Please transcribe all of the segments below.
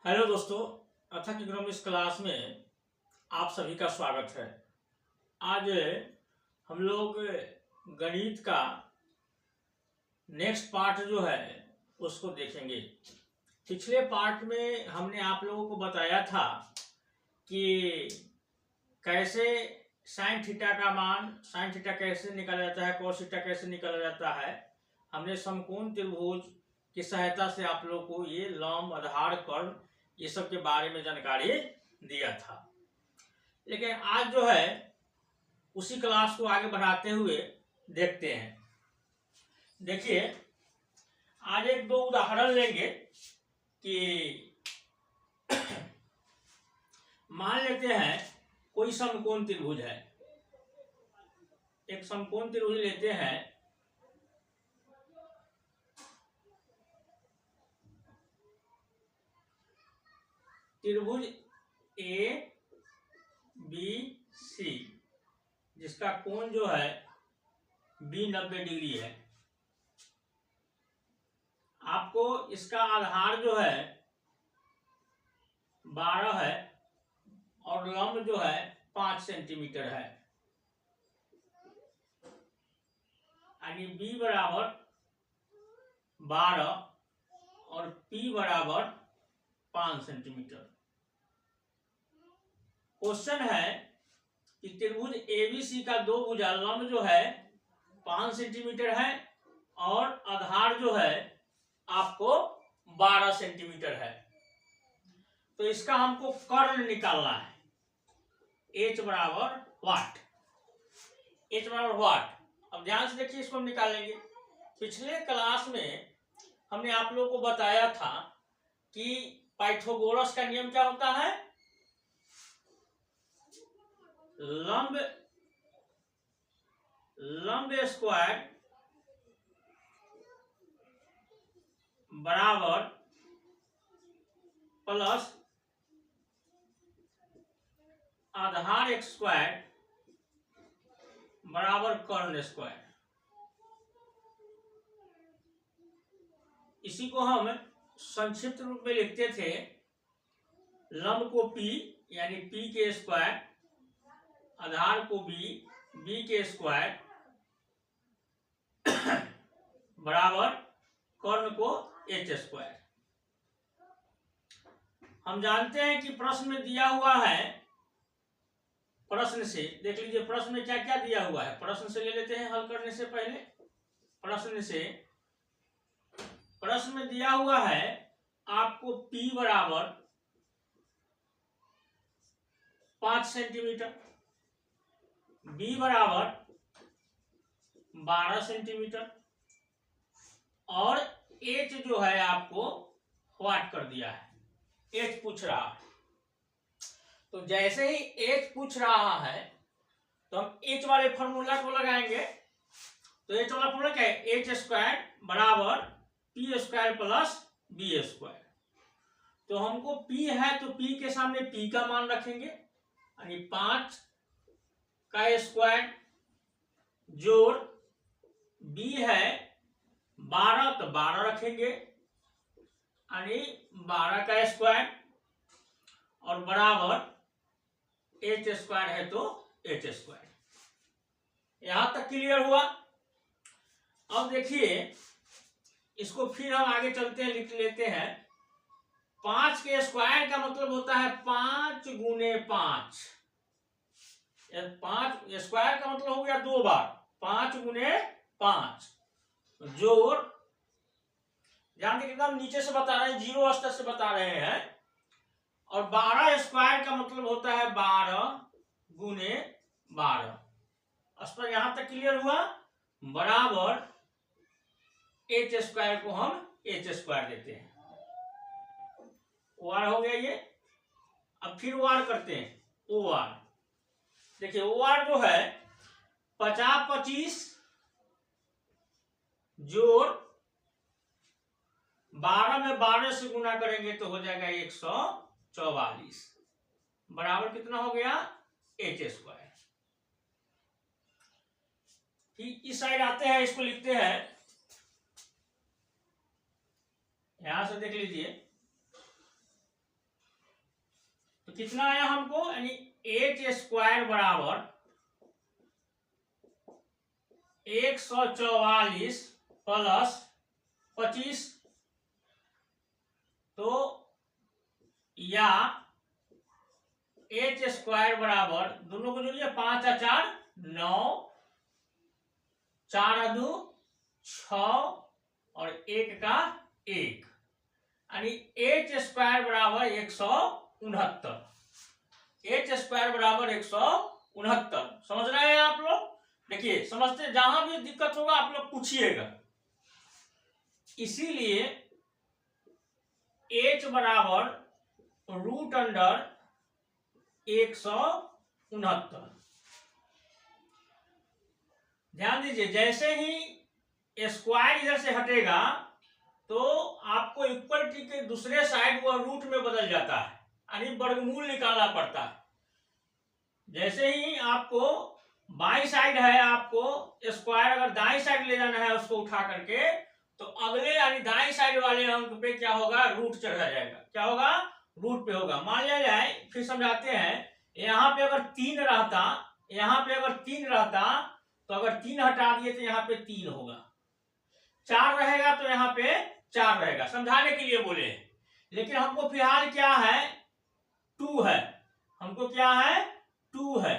Hello दोस्तों, अथक economics class में आप सभी का स्वागत है। आज हम लोग गणित का नेक्स्ट पार्ट जो है उसको देखेंगे। पिछले पार्ट में हमने आप लोगों को बताया था कि कैसे साइन थीटा का मान, साइन थीटा कैसे निकाला जाता है, कॉस थीटा कैसे निकाला जाता है। हमने समकोण त्रिभुज की सहायता से आप लोग को ये लंब, आधार, कर्ण ये सब के बारे में जानकारी दिया था। लेकिन आज जो है उसी क्लास को आगे बढ़ाते हुए देखते हैं। देखिए, आज एक दो उदाहरण लेंगे कि मान लेते हैं कोई समकोण त्रिभुज है। एक समकोण त्रिभुज लेते हैं। त्रिभुज ए बी सी, जिसका कोण जो है बी 90 डिग्री है। आपको इसका आधार जो है 12 है और लंब जो है 5 सेंटीमीटर है, यानी बी बराबर 12 और पी बराबर 5 सेंटीमीटर। क्वेश्चन है कि त्रिभुज एबीसी का दो भुजा लंब जो है 5 सेंटीमीटर है और आधार जो है आपको 12 सेंटीमीटर है। तो इसका हमको कर्ण निकालना है। H बराबर वाट, H बराबर वाट। अब ध्यान से देखिए, इसको हम निकालेंगे। पिछले क्लास में हमने आप लोगों को बताया था कि पाइथागोरस का नियम क्या होता है। लंब स्क्वायर बराबर प्लस आधार एक्स स्क्वायर बराबर कर्ण स्क्वायर। इसी को हम संक्षिप्त रूप में लिखते थे। लंब को P यानी P के स्क्वायर, आधार को B के स्क्वायर बराबर कर्ण को H स्क्वायर। हम जानते हैं कि प्रश्न में दिया हुआ है, प्रश्न से देख लीजिए प्रश्न में क्या क्या दिया हुआ है। प्रश्न से ले लेते हैं हल करने से पहले। प्रश्न में दिया हुआ है आपको P बराबर 5 सेंटीमीटर, B बराबर 12 सेंटीमीटर और H जो है आपको वाट कर दिया है। H पूछ रहा है। तो जैसे ही H पूछ रहा है तो हम H वाले फॉर्मूला को लगाएंगे। तो H वाला फॉर्मूला क्या है? H स्क्वायर बराबर P square plus B square. तो हमको P है तो P के सामने P का मान रखेंगे, यानी 5 का स्क्वायर जोड़ B है 12 तो 12 रखेंगे, यानी 12 का स्क्वायर और बराबर H स्क्वायर है तो H स्क्वायर। यहां तक क्लियर हुआ। अब देखिए, इसको फिर हम आगे चलते हैं, लिख लेते हैं। 5 के स्क्वायर का मतलब होता है 5 गुने 5। 5 स्क्वायर का मतलब हो गया 2 बार, 5 गुने 5 जोड़, ध्यान देखिए एकदम नीचे से बता रहे हैं, 0 स्तर से बता रहे हैं। और 12 स्क्वायर का मतलब होता है 12 गुने 12। स्तर यहां तक क्लियर हुआ। बराबर H स्क्वायर को हम H स्क्वायर देते हैं। OR हो गया ये। अब फिर OR करते हैं। OR देखिए, OR जो है 50 25 जोड़ 12 में 12 से गुना करेंगे तो हो जाएगा 144 बराबर कितना हो गया? H square. ठीक इस साइड आते हैं, इसको लिखते हैं। यहां से देख लीजिए कितना आया हमको, यानी एच स्क्वायर बराबर 144 प्लस 25, तो या एच स्क्वायर बराबर, दोनों को जोड़िए, 5 और 4 9, 4 और 2 6 और 1 का 1, यानी एच स्क्वायर बराबर 169। एच स्क्वायर बराबर 169। समझ रहे हैं आप लोग? देखिए, समझते, जहां भी दिक्कत होगा आप लोग पूछिएगा। इसीलिए एच बराबर रूट अंडर 169। ध्यान दीजिए, जैसे ही स्क्वायर इधर से हटेगा तो आपको इक्वलिटी के दूसरे साइड वह रूट में बदल जाता है, यानी वर्गमूल निकालना पड़ता है। जैसे ही आपको बाई साइड है, आपको स्क्वायर अगर दाई साइड ले जाना है उसको उठा करके, तो अगले यानी दाई साइड वाले अंक पे क्या होगा, रूट चढ़ा जाएगा। क्या होगा, रूट पे होगा। मान लिया जाए, फिर समझाते हैं, यहाँ पे अगर 3 रहता, यहाँ पे अगर 3 रहता, तो अगर 3 हटा दिए तो यहाँ पे 3 होगा, 4 रहेगा तो यहाँ पे 4 रहेगा, समझाने के लिए बोले। लेकिन हमको फिलहाल क्या है, 2 है, हमको क्या है, 2 है।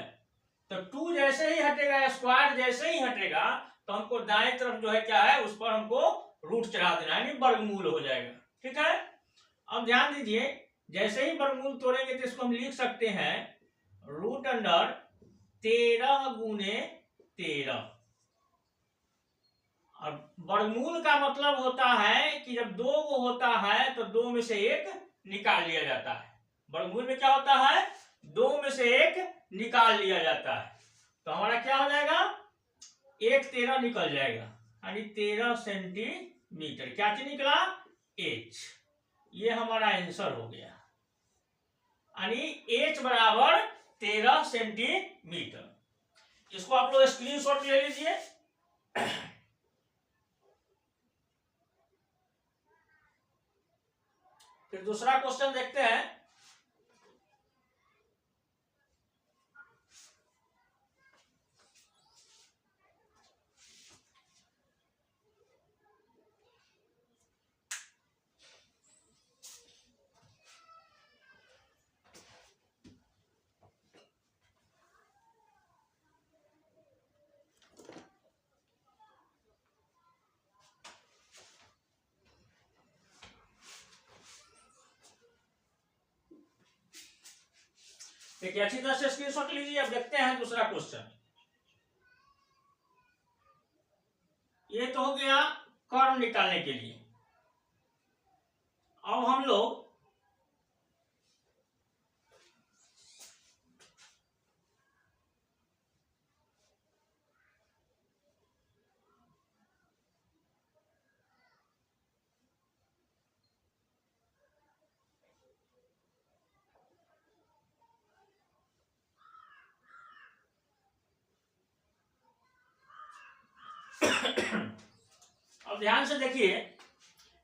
तो 2 जैसे ही हटेगा, स्क्वायर जैसे ही हटेगा, तो हमको दाएं तरफ जो है क्या है, उस पर हमको रूट चढ़ा देना, यानी वर्गमूल हो जाएगा। ठीक है, अब ध्यान दीजिए, जैसे ही वर्गमूल तोड़ेंगे तो इसको हम लिख सकते हैं रूट अंडर 13 गुने 13। और वर्गमूल का मतलब होता है कि जब 2 होता है तो 2 में से 1 निकाल लिया जाता है। वर्गमूल में क्या होता है, 2 में से 1 निकाल लिया जाता है। तो हमारा क्या हो जाएगा, 1 13 निकल जाएगा, यानी 13 सेंटीमीटर। क्या चीज निकला, एच। ये हमारा आंसर हो गया, यानी एच बराबर 13 सेंटीमीटर। इसको आप लोग स्क्रीनशॉट ले लीजिए। फिर दूसरा क्वेश्चन देखते हैं। देखिए, अच्छी तरह से स्क्रीनशॉट लीजिए। अब देखते हैं दूसरा क्वेश्चन। ये तो हो गया कर्व निकालने के लिए। अब हम लोग अब ध्यान से देखिए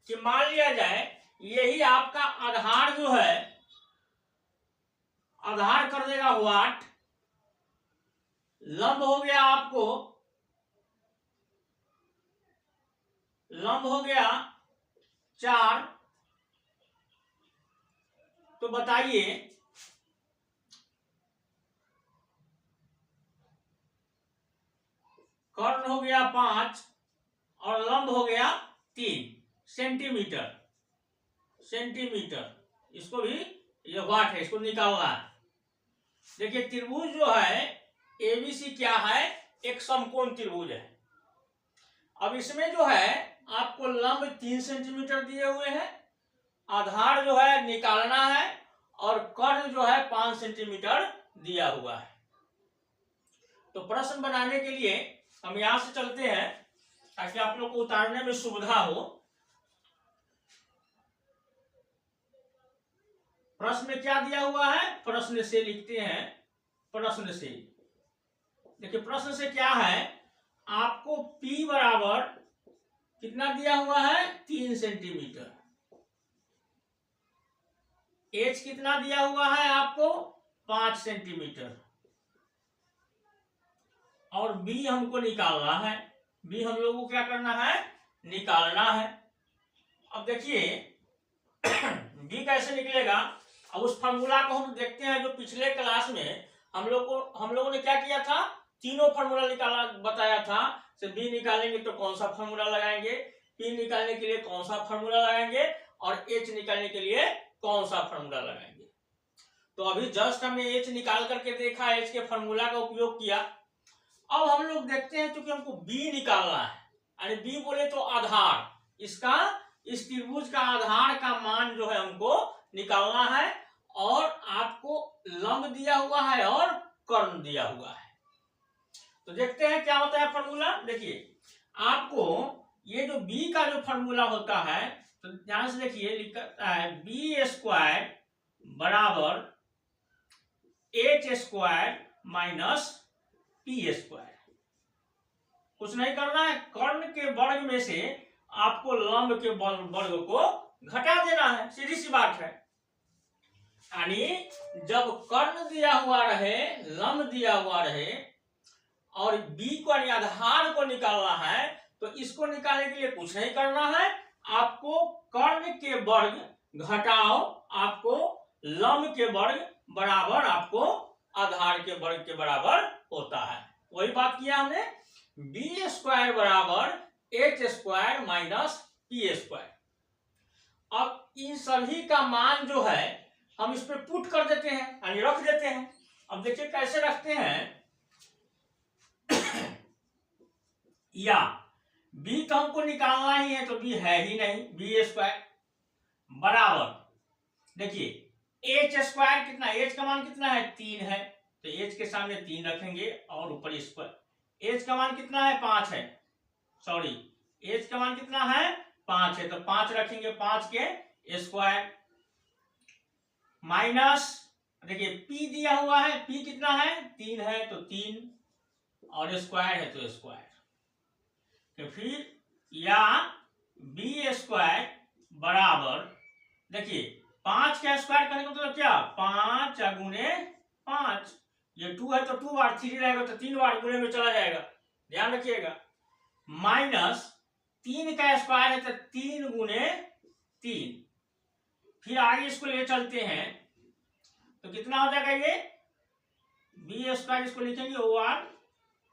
कि मान लिया जाए यही आपका आधार जो है, आधार कर देगा वाट, लंब हो गया आपको, लंब हो गया 4। तो बताइए कर्ण हो गया 5 और लंब हो गया 3 सेंटीमीटर। सेंटीमीटर, इसको भी ये वाट है, इसको निकालना है। देखिए, त्रिभुज जो है एबीसी क्या है, एक समकोण त्रिभुज है। अब इसमें जो है आपको लंब 3 सेंटीमीटर दिए हुए हैं, आधार जो है निकालना है, और कर्ण जो है 5 सेंटीमीटर दिया हुआ है। तो प्रश्न बनाने के लिए हम यहां से चलते हैं ताकि आप लोग को उतारने में सुविधा हो। प्रश्न में क्या दिया हुआ है, प्रश्न से लिखते हैं। प्रश्न से देखिए, प्रश्न से क्या है, आपको P बराबर कितना दिया हुआ है, 3 सेंटीमीटर। एच कितना दिया हुआ है आपको 5 सेंटीमीटर, और बी हमको निकालना है। बी हम लोगों को क्या करना है, निकालना है। अब देखिए बी कैसे निकलेगा। अब उस फार्मूला को हम देखते हैं जो पिछले क्लास में हम लोगों ने क्या किया था, तीनों फार्मूला निकाला बताया था। से बी निकालेंगे तो कौन सा फार्मूला लगाएंगे, पी निकालने के लिए कौन सा फार्मूला लगाएंगे, और एच निकालने के लिए कौन सा फार्मूला लगाएंगे। तो अभी जस्ट हमने एच निकाल करके देखा, एच के फार्मूला का उपयोग किया। अब हम लोग देखते हैं क्योंकि हमको बी निकालना है, यानी बी बोले तो आधार, इसका इस त्रिभुज का आधार का मान जो है हमको निकालना है, और आपको लंब दिया हुआ है और कर्ण दिया हुआ है। तो देखते हैं क्या होता है फार्मूला। देखिए आपको ये जो बी का जो फार्मूला होता है, तो ध्यान से देखिए लिखा है बी स्क्वायर बराबर H square minus P square. कुछ नहीं करना है, कर्ण के वर्ग में से आपको लंब के वर्ग को घटा देना है, सीधी सी बात है। यानी जब कर्ण दिया हुआ रहे, लंब दिया हुआ रहे, और बी को आधार को निकालना है, तो इसको निकालने के लिए कुछ नहीं करना है, आपको कर्ण के वर्ग घटाओ आपको लंब के वर्ग बराबर आपको आधार के वर्ग के बराबर होता है। वही बात किया हमने, बी स्क्वायर बराबर H square minus P square. अब इन सभी का मान जो है हम इस पे पुट कर देते हैं, यानी रख देते हैं। अब देखिए कैसे रखते हैं या बी तो हमको निकालना ही है, तो बी है ही नहीं, बी स्क्वायर बराबर, देखिए एच स्क्वायर कितना, एच का मान कितना है 3 है, तो एच के सामने 3 रखेंगे और ऊपर स्क्वायर। एच का मान कितना है 5 है, सॉरी एच का मान कितना है 5 है, तो 5 रखेंगे, 5 के स्क्वायर माइनस, देखिए पी दिया हुआ है, पी कितना है 3 है, तो 3 और स्क्वायर है तो स्क्वायर। तो फिर या बी स्क्वायर बराबर, देखिए 5 का स्क्वायर करने का मतलब क्या, 5 गुने 5, ये 2 है तो 2 बार, 3 रहेगा तो 3 बार गुने में चला जाएगा, ध्यान रखिएगा। माइनस 3 का स्क्वायर है तो 3 गुने 3, फिर आगे इसको ले चलते हैं तो कितना हो जाएगा ये बी स्क्वायर, इसको लिखेंगे ओवर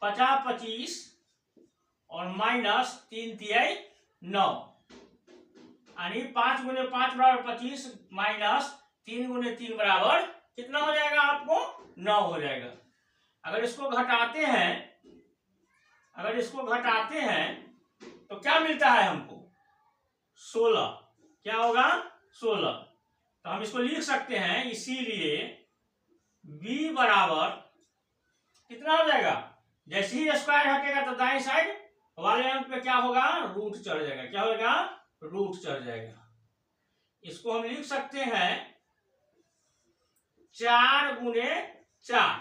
50 25 और माइनस 3 तिहाई 9, यानी 5 गुने 5 बराबर 25 माइनस 3 गुने 3 बराबर कितना हो जाएगा आपको 9 हो जाएगा। अगर इसको घटाते हैं तो क्या मिलता है हमको 16, क्या होगा 16। तो हम इसको लिख सकते हैं, इसीलिए b बराबर कितना हो जाएगा, जैसे ही स्क्वायर हटेगा तो दाएं साइड वाले अंक पे क्या होगा, रूट चढ़ जाएगा, क्या होगा रूट चढ़ जाएगा। इसको हम लिख सकते हैं 4 गुने 4,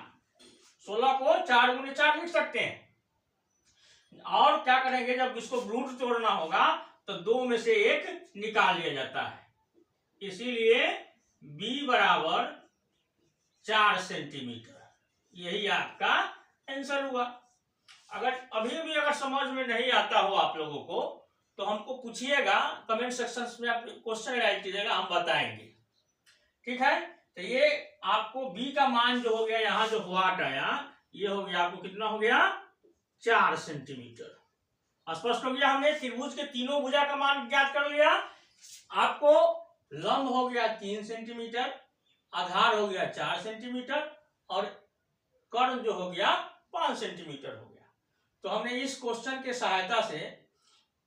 16 को 4 गुने 4 लिख सकते हैं। और क्या करेंगे, जब इसको रूट तोड़ना होगा तो 2 में से 1 निकाल लिया जाता है, इसीलिए b बराबर 4 सेंटीमीटर, यही आपका आंसर हुआ। अगर अभी भी अगर समझ में नहीं आता हो आप लोगों को तो हमको पूछिएगा, कमेंट सेक्शन में आप क्वेश्चन राइट कीजिएगा, हम बताएंगे, ठीक है। तो ये आपको b का मान जो हो गया, यहाँ जो वाट आया ये हो गया आपको कितना हो गया 4 सेंटीमीटर। स्पष्ट हो गया, हमने त्रिभुज के तीनों भुजा का मान ज्ञात कर लिया। आपको लंब हो गया 3 सेंटीमीटर, आधार हो गया 4 सेंटीमीटर और कर्ण जो हो गया 5 सेंटीमीटर हो गया। तो हमने इस क्वेश्चन के सहायता से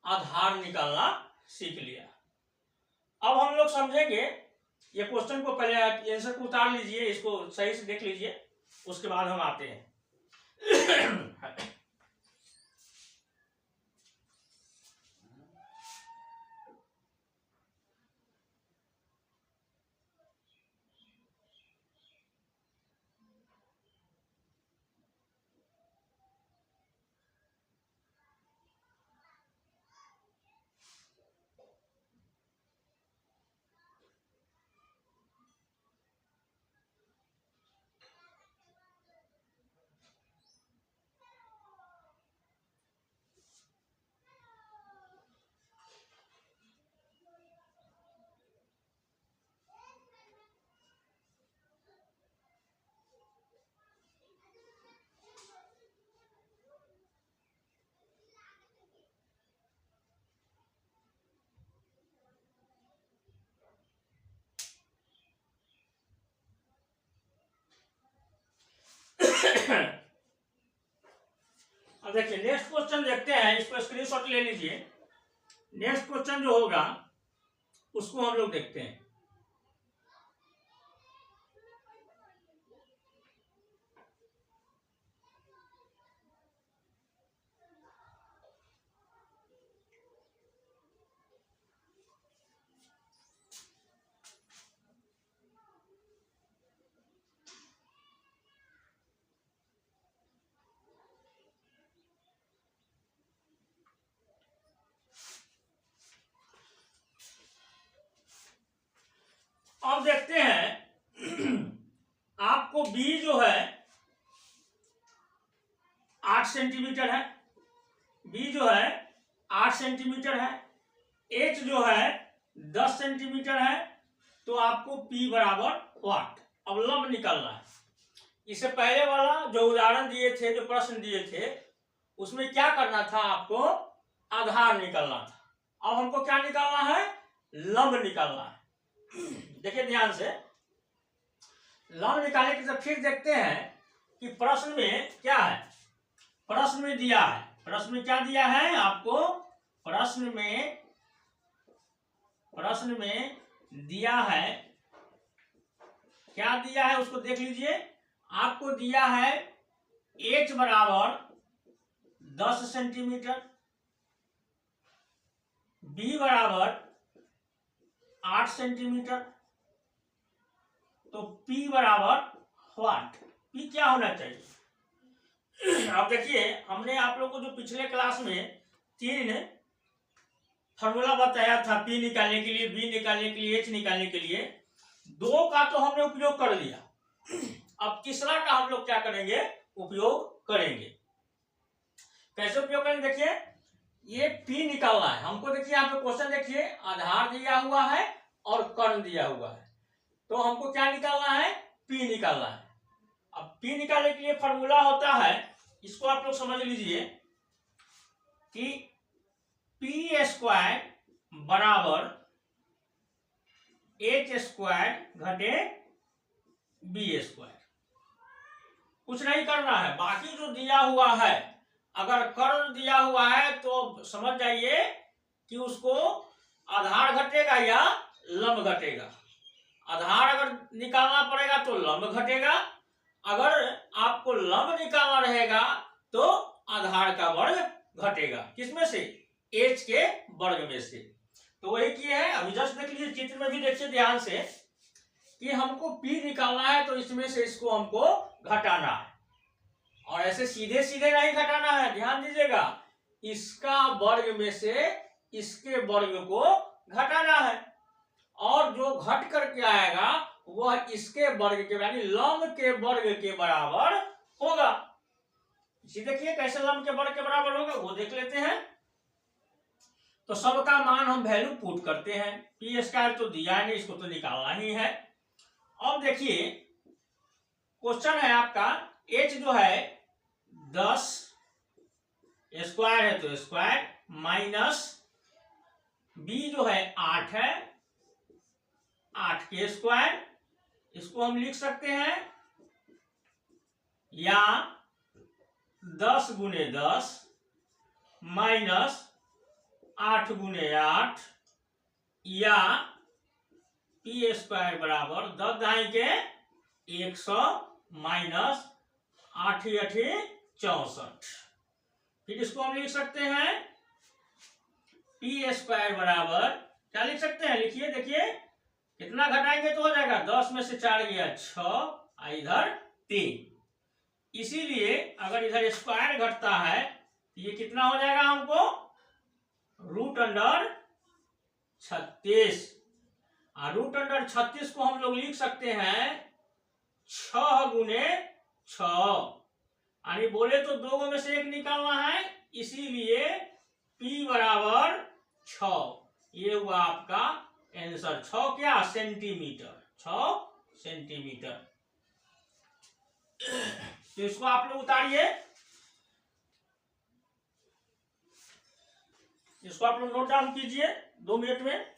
आधार निकालना सीख लिया। अब हम लोग समझेंगे, ये क्वेश्चन को पहले आंसर को उतार लीजिए, इसको सही से देख लीजिए, उसके बाद हम आते हैं अब देखिए नेक्स्ट क्वेश्चन देखते हैं, इसको स्क्रीनशॉट ले लीजिए। नेक्स्ट क्वेश्चन जो होगा उसको हम लोग देखते हैं। अब देखते हैं आपको बी जो है 8 सेंटीमीटर है, बी जो है 8 सेंटीमीटर है, एच जो है 10 सेंटीमीटर है, तो आपको पी बराबर वाट। अब लंब निकालना है। इससे पहले वाला जो उदाहरण दिए थे, जो प्रश्न दिए थे, उसमें क्या करना था, आपको आधार निकालना था। अब हमको क्या निकालना है, लंब निकालना है। देखिए ध्यान से, लंब निकालने के फिर देखते हैं कि प्रश्न में क्या है। प्रश्न में दिया है, प्रश्न में क्या दिया है आपको, प्रश्न में दिया है, क्या दिया है उसको देख लीजिए। आपको दिया है एच बराबर 10 सेंटीमीटर, बी बराबर 8 सेंटीमीटर, तो P बराबर वाट। P क्या होना चाहिए। अब देखिए हमने आप लोग को जो पिछले क्लास में 3 फॉर्मूला बताया था, P निकालने के लिए, B निकालने के लिए, H निकालने के लिए। 2 का तो हमने उपयोग कर लिया, अब तीसरा का हम लोग क्या करेंगे, उपयोग करेंगे। कैसे उपयोग करेंगे, देखिए ये P निकालना है हमको। देखिए यहाँ पे क्वेश्चन देखिए, आधार दिया हुआ है और कर्ण दिया हुआ है, तो हमको क्या निकालना है, P निकालना है। अब P निकालने के लिए फॉर्मूला होता है, इसको आप लोग समझ लीजिए कि P स्क्वायर बराबर H स्क्वायर घटे B स्क्वायर। कुछ नहीं करना है, बाकी जो दिया हुआ है, अगर कर्ण दिया हुआ है तो समझ जाइए कि उसको आधार घटेगा या लंब घटेगा। आधार अगर निकालना पड़ेगा तो लंब घटेगा, अगर आपको लंब निकालना रहेगा तो आधार का वर्ग घटेगा। किसमें से, एच के वर्ग में से। तो वही किए है। अभी जस्ट देख लीजिए, चित्र में भी देखिए ध्यान से कि हमको P निकालना है, तो इसमें से इसको हमको घटाना है, और ऐसे सीधे सीधे नहीं घटाना है, ध्यान दीजिएगा। इसका वर्ग में से इसके वर्ग को घटाना है, और जो घट करके आएगा वह इसके वर्ग के यानी लंब के वर्ग के बराबर होगा। इसी देखिए कैसे लंब के वर्ग के बराबर होगा वो देख लेते हैं। तो सबका मान हम वैल्यू पुट करते हैं। P स्क्वायर तो दिया नहीं, इसको तो निकालना ही है। अब देखिए क्वेश्चन है आपका, H जो है 10 स्क्वायर है तो स्क्वायर, माइनस B जो है 8 है, 8 के स्क्वायर, इसको हम लिख सकते हैं, या 10 गुने 10 माइनस 8 गुने 8, या P स्क्वायर बराबर 10 दाई के 100 माइनस 8 8 64। फिर इसको हम लिख सकते हैं P स्क्वायर बराबर, क्या लिख सकते हैं, लिखिए, देखिए कितना घटाएंगे तो हो जाएगा, 10 में से 4 गया 6, इधर 3। इसीलिए अगर इधर स्क्वायर घटता है तो ये कितना हो जाएगा हमको, √36। √36 को हम लोग लिख सकते हैं 6 गुने 6, यानी बोले तो 2 में से 1 निकालना है, इसीलिए P बराबर 6। ये हुआ आपका आंसर, 6 क्या, सेंटीमीटर, 6 सेंटीमीटर। तो इसको आप लोग उतारिए, इसको आप लोग नोट डाउन कीजिए 2 मिनट में।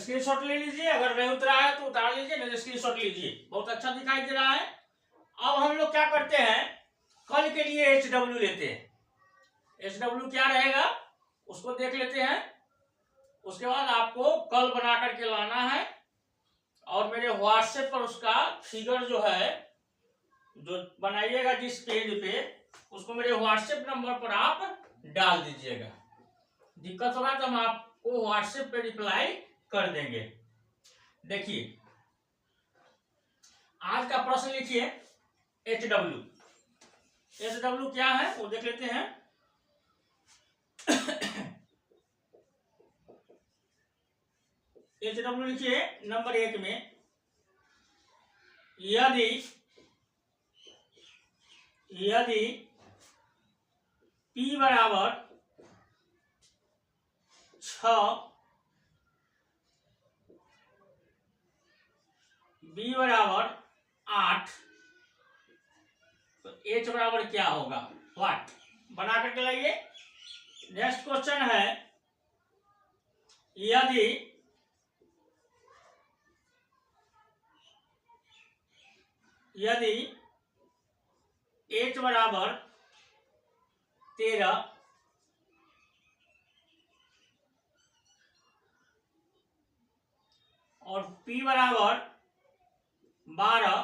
स्क्रीनशॉट ले लीजिए, अगर नहीं उतरा है तो उतार लीजिए, नहीं स्क्रीनशॉट लीजिए। बहुत अच्छा दिखाई दे रहा है। अब हम लोग क्या करते हैं, कल के लिए HW लेते हैं। HW क्या रहेगा उसको देख लेते हैं। उसके बाद आपको कल बना करके लाना है और मेरे व्हाट्सएप पर उसका फिगर जो है, जो बनाइएगा जिस पेज पे, उसको मेरे व्हाट्सएप नंबर पर आप डाल दीजिएगा। दिक्कत होगा तो हम आपको व्हाट्सएप पे रिप्लाई कर देंगे। देखिए आज का प्रश्न लिखिए HW। HW क्या है वो देख लेते हैं। HW लिखिए नंबर 1 में, यदि P बराबर 6, B बराबर 8, तो H बराबर क्या होगा, व्हाट, बना करके लाइए। नेक्स्ट क्वेश्चन है, यदि H बराबर 13, और P बराबर 12,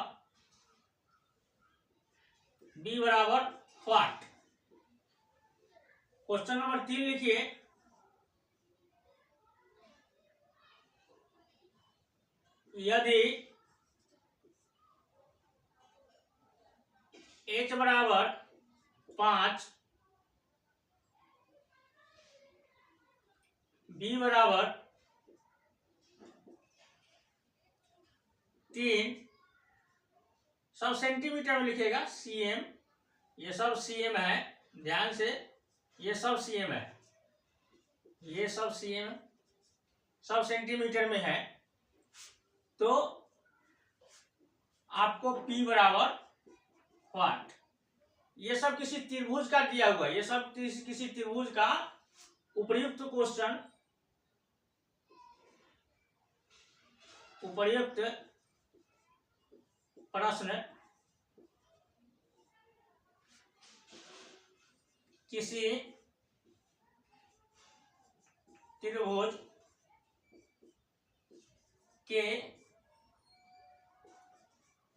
B बराबर व्हाट। क्वेश्चन नंबर 3 लिखिए, यदि H बराबर 5, B बराबर 3, सब सेंटीमीटर में लिखेगा, cm, ये सब cm है, ध्यान से, ये सब cm है, ये सब cm, सब सेंटीमीटर में है। तो आपको P बराबर व्हाट, ये सब किसी त्रिभुज का दिया हुआ है, ये सब किसी त्रिभुज का उपर्युक्त क्वेश्चन, उपर्युक्त प्रश्न किसी त्रिभुज के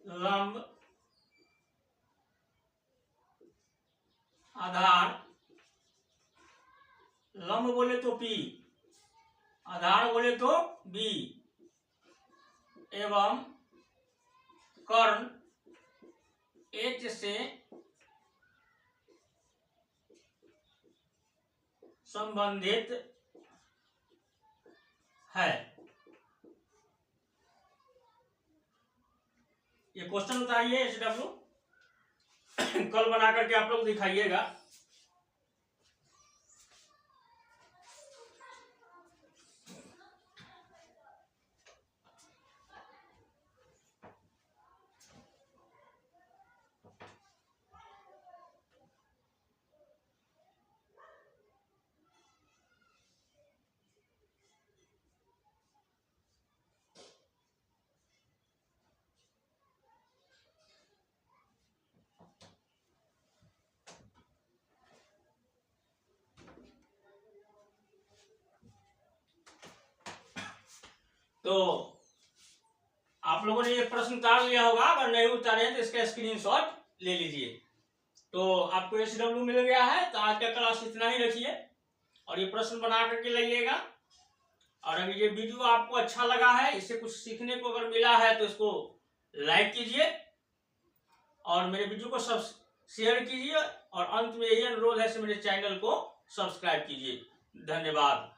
लंब आधार, लंब बोले तो P, आधार बोले तो B, एवं कर्ण H से संबंधित है। ये क्वेश्चन उतारिए HW, कल बना करके आप लोग दिखाइएगा। तो आप लोगों ने ये प्रश्न उतार लिया होगा, अगर नहीं उतारे तो इसका स्क्रीनशॉट ले लीजिए। तो आपको HW मिल गया है। तो आज का क्लास इतना ही रखिए और ये प्रश्न बना करके लाइएगा। और अगर ये वीडियो आपको अच्छा लगा है, इससे कुछ सीखने को अगर मिला है, तो इसको लाइक कीजिए और मेरे वीडियो को सब शेयर कीजिए। और अंत में यही अनुरोध है, मेरे चैनल को सब्सक्राइब कीजिए। धन्यवाद।